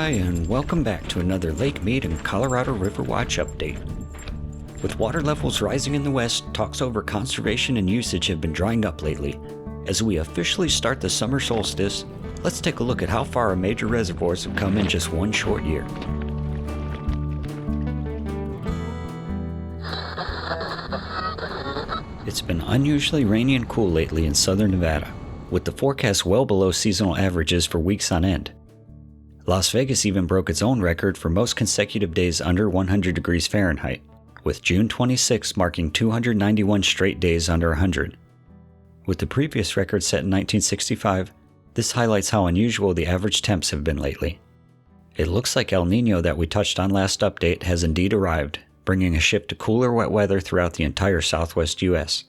Hi, and welcome back to another Lake Mead and Colorado River Watch update. With water levels rising in the west, talks over conservation and usage have been drying up lately. As we officially start the summer solstice, let's take a look at how far our major reservoirs have come in just one short year. It's been unusually rainy and cool lately in southern Nevada, with the forecast well below seasonal averages for weeks on end. Las Vegas even broke its own record for most consecutive days under 100 degrees Fahrenheit, with June 26 marking 291 straight days under 100. With the previous record set in 1965, this highlights how unusual the average temps have been lately. It looks like El Niño that we touched on last update has indeed arrived, bringing a shift to cooler wet weather throughout the entire southwest U.S.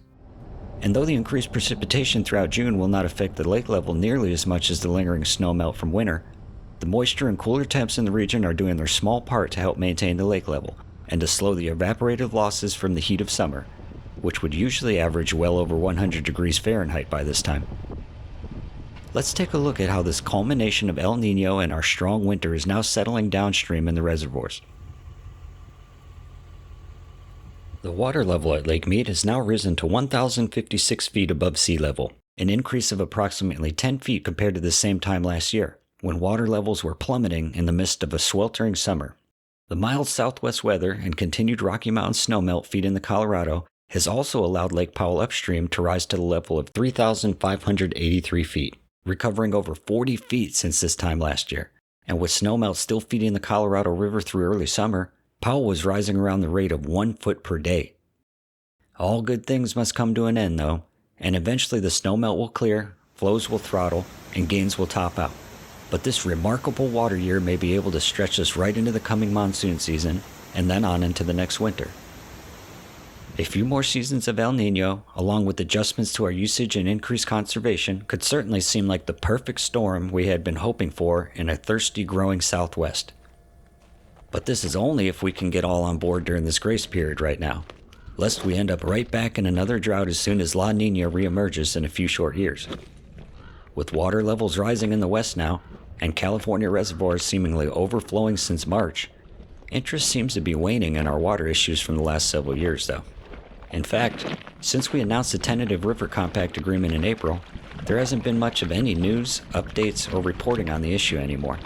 And though the increased precipitation throughout June will not affect the lake level nearly as much as the lingering snow melt from winter, the moisture and cooler temps in the region are doing their small part to help maintain the lake level and to slow the evaporative losses from the heat of summer, which would usually average well over 100 degrees Fahrenheit by this time. Let's take a look at how this culmination of El Niño and our strong winter is now settling downstream in the reservoirs. The water level at Lake Mead has now risen to 1,056 feet above sea level, an increase of approximately 10 feet compared to the same time last year, when water levels were plummeting in the midst of a sweltering summer. The mild southwest weather and continued Rocky Mountain snowmelt feeding the Colorado has also allowed Lake Powell upstream to rise to the level of 3,583 feet, recovering over 40 feet since this time last year. And with snowmelt still feeding the Colorado River through early summer, Powell was rising around the rate of 1 foot per day. All good things must come to an end though, and eventually the snowmelt will clear, flows will throttle, and gains will top out. But this remarkable water year may be able to stretch us right into the coming monsoon season, and then on into the next winter. A few more seasons of El Niño, along with adjustments to our usage and increased conservation, could certainly seem like the perfect storm we had been hoping for in a thirsty, growing Southwest. But this is only if we can get all on board during this grace period right now, lest we end up right back in another drought as soon as La Niña reemerges in a few short years. With water levels rising in the west now, and California reservoirs seemingly overflowing since March, interest seems to be waning in our water issues from the last several years though. In fact, since we announced the tentative River Compact agreement in April, there hasn't been much of any news, updates, or reporting on the issue anymore.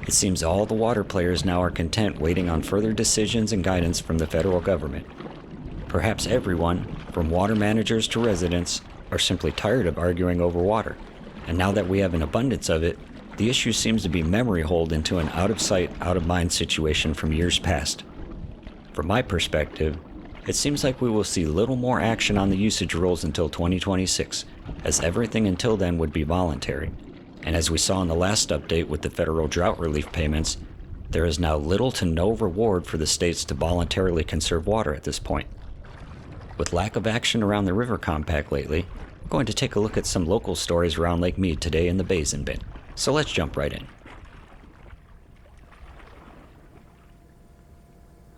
It seems all the water players now are content waiting on further decisions and guidance from the federal government. Perhaps everyone, from water managers to residents, are simply tired of arguing over water, and now that we have an abundance of it, the issue seems to be memory holed into an out-of-sight, out-of-mind situation from years past. From my perspective, it seems like we will see little more action on the usage rules until 2026, as everything until then would be voluntary. And as we saw in the last update with the federal drought relief payments, there is now little to no reward for the states to voluntarily conserve water at this point. With lack of action around the River Compact lately, we're going to take a look at some local stories around Lake Mead today in the Basin bin. So let's jump right in.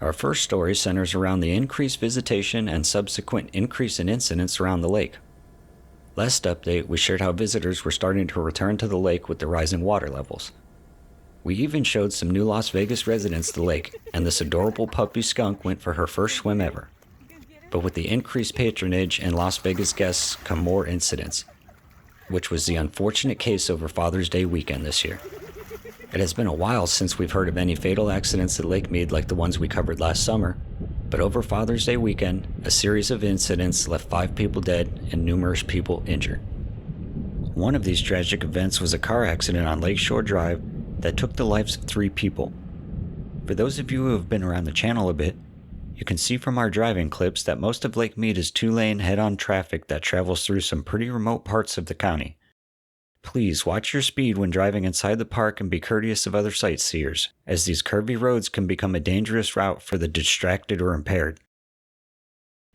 Our first story centers around the increased visitation and subsequent increase in incidents around the lake. Last update, we shared how visitors were starting to return to the lake with the rising water levels. We even showed some new Las Vegas residents the lake, and this adorable puppy skunk went for her first swim ever. But with the increased patronage and Las Vegas guests come more incidents, which was the unfortunate case over Father's Day weekend this year. It has been a while since we've heard of any fatal accidents at Lake Mead like the ones we covered last summer, but over Father's Day weekend, a series of incidents left 5 people dead and numerous people injured. One of these tragic events was a car accident on Lakeshore Drive that took the lives of 3 people. For those of you who have been around the channel a bit, you can see from our driving clips that most of Lake Mead is 2-lane head-on traffic that travels through some pretty remote parts of the county. Please watch your speed when driving inside the park and be courteous of other sightseers, as these curvy roads can become a dangerous route for the distracted or impaired.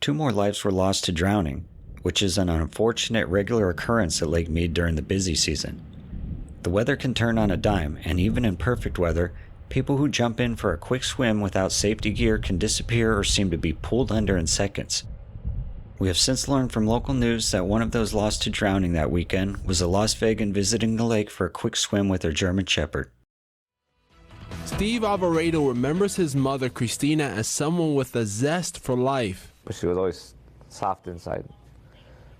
2 more lives were lost to drowning, which is an unfortunate regular occurrence at Lake Mead during the busy season. The weather can turn on a dime, and even in perfect weather, people who jump in for a quick swim without safety gear can disappear or seem to be pulled under in seconds. We have since learned from local news that one of those lost to drowning that weekend was a Las Vegan visiting the lake for a quick swim with her German Shepherd. Steve Alvarado remembers his mother, Christina, as someone with a zest for life. But she was always soft inside,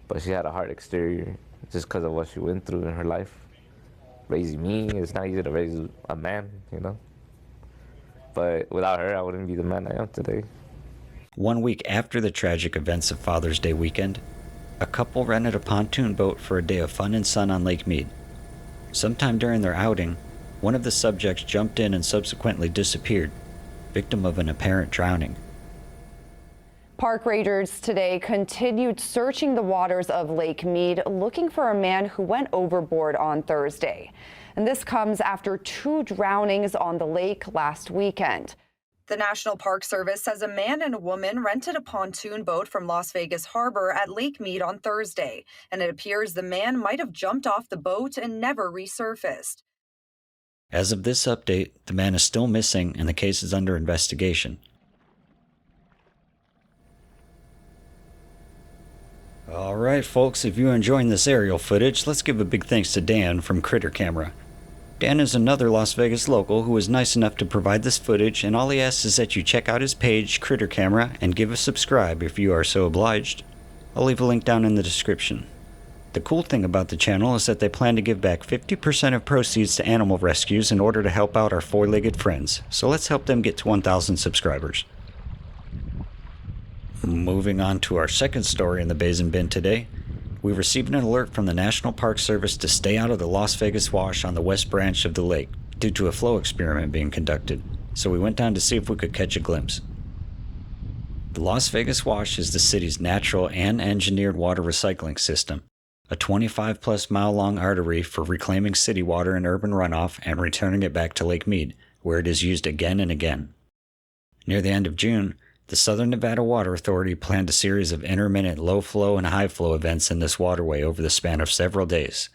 but she had a hard exterior just because of what she went through in her life. Raising me, it's not easy to raise a man, you know? But without her, I wouldn't be the man I am today. 1 week after the tragic events of Father's Day weekend, a couple rented a pontoon boat for a day of fun and sun on Lake Mead. Sometime during their outing, one of the subjects jumped in and subsequently disappeared, victim of an apparent drowning. Park rangers today continued searching the waters of Lake Mead, looking for a man who went overboard on Thursday. And this comes after 2 drownings on the lake last weekend. The National Park Service says a man and a woman rented a pontoon boat from Las Vegas Harbor at Lake Mead on Thursday, and it appears the man might have jumped off the boat and never resurfaced. As of this update, the man is still missing and the case is under investigation. Alright folks, if you're enjoying this aerial footage, let's give a big thanks to Dan from CritterCamera. Dan is another Las Vegas local who was nice enough to provide this footage, and all he asks is that you check out his page, CritterCamera, and give a subscribe if you are so obliged. I'll leave a link down in the description. The cool thing about the channel is that they plan to give back 50% of proceeds to animal rescues in order to help out our 4-legged friends, so let's help them get to 1,000 subscribers. Moving on to our second story in the Basin bin today, we received an alert from the National Park Service to stay out of the Las Vegas Wash on the west branch of the lake due to a flow experiment being conducted, so we went down to see if we could catch a glimpse. The Las Vegas Wash is the city's natural and engineered water recycling system, a 25-plus mile long artery for reclaiming city water and urban runoff and returning it back to Lake Mead, where it is used again and again. Near the end of June, the Southern Nevada Water Authority planned a series of intermittent low-flow and high-flow events in this waterway over the span of several days.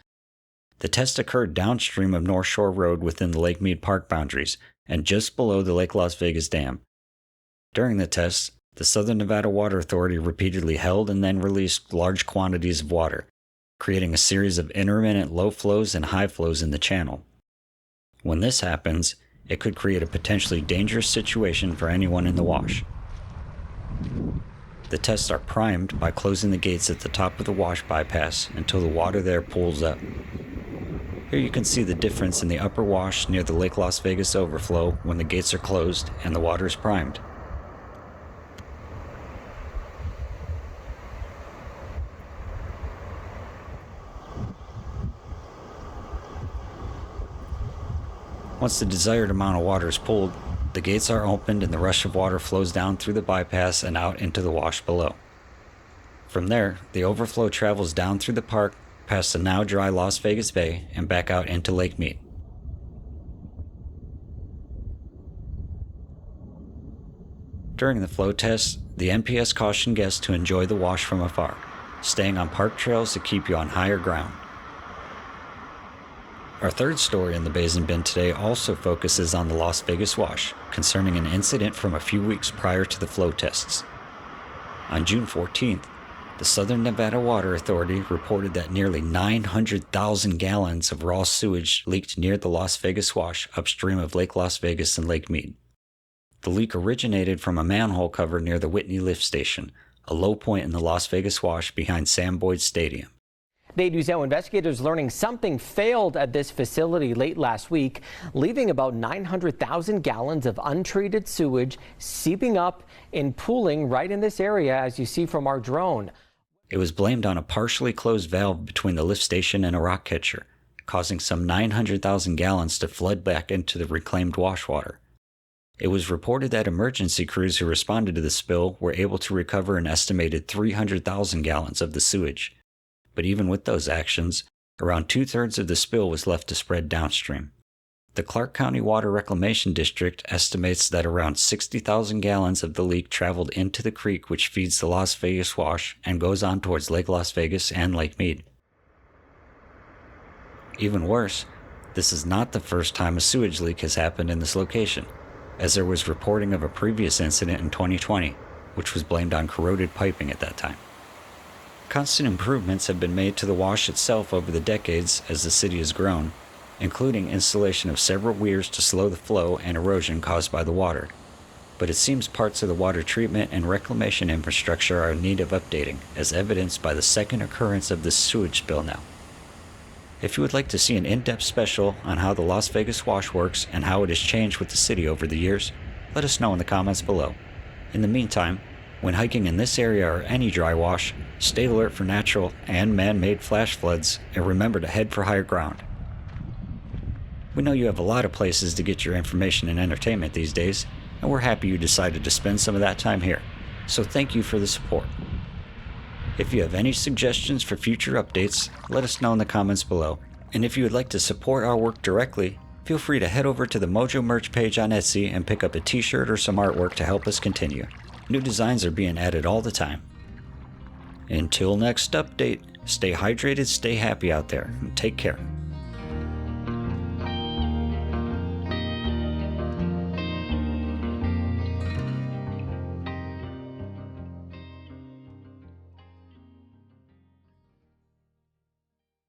The test occurred downstream of North Shore Road within the Lake Mead Park boundaries and just below the Lake Las Vegas Dam. During the test, the Southern Nevada Water Authority repeatedly held and then released large quantities of water, creating a series of intermittent low flows and high flows in the channel. When this happens, it could create a potentially dangerous situation for anyone in the wash. The tests are primed by closing the gates at the top of the wash bypass until the water there pools up. Here you can see the difference in the upper wash near the Lake Las Vegas overflow when the gates are closed and the water is primed. Once the desired amount of water is pulled, the gates are opened and the rush of water flows down through the bypass and out into the wash below. From there, the overflow travels down through the park, past the now dry Las Vegas Bay, and back out into Lake Mead. During the flow tests, the NPS cautioned guests to enjoy the wash from afar, staying on park trails to keep you on higher ground. Our third story in the Basin bin today also focuses on the Las Vegas Wash, concerning an incident from a few weeks prior to the flow tests. On June 14th, the Southern Nevada Water Authority reported that nearly 900,000 gallons of raw sewage leaked near the Las Vegas Wash upstream of Lake Las Vegas and Lake Mead. The leak originated from a manhole cover near the Whitney Lift Station, a low point in the Las Vegas Wash behind Sam Boyd Stadium. 8 News Now investigators learning something failed at this facility late last week, leaving about 900,000 gallons of untreated sewage seeping up and pooling right in this area, as you see from our drone. It was blamed on a partially closed valve between the lift station and a rock catcher, causing some 900,000 gallons to flood back into the reclaimed wash water. It was reported that emergency crews who responded to the spill were able to recover an estimated 300,000 gallons of the sewage. But even with those actions, around 2/3 of the spill was left to spread downstream. The Clark County Water Reclamation District estimates that around 60,000 gallons of the leak traveled into the creek which feeds the Las Vegas Wash and goes on towards Lake Las Vegas and Lake Mead. Even worse, this is not the first time a sewage leak has happened in this location, as there was reporting of a previous incident in 2020, which was blamed on corroded piping at that time. Constant improvements have been made to the wash itself over the decades as the city has grown, including installation of several weirs to slow the flow and erosion caused by the water. But it seems parts of the water treatment and reclamation infrastructure are in need of updating, as evidenced by the second occurrence of this sewage spill now. If you would like to see an in-depth special on how the Las Vegas wash works and how it has changed with the city over the years, let us know in the comments below. In the meantime, when hiking in this area or any dry wash, stay alert for natural and man-made flash floods and remember to head for higher ground. We know you have a lot of places to get your information and entertainment these days, and we're happy you decided to spend some of that time here, so thank you for the support. If you have any suggestions for future updates, let us know in the comments below. And if you would like to support our work directly, feel free to head over to the Mojo merch page on Etsy and pick up a t-shirt or some artwork to help us continue. New designs are being added all the time. Until next update, stay hydrated, stay happy out there, and take care.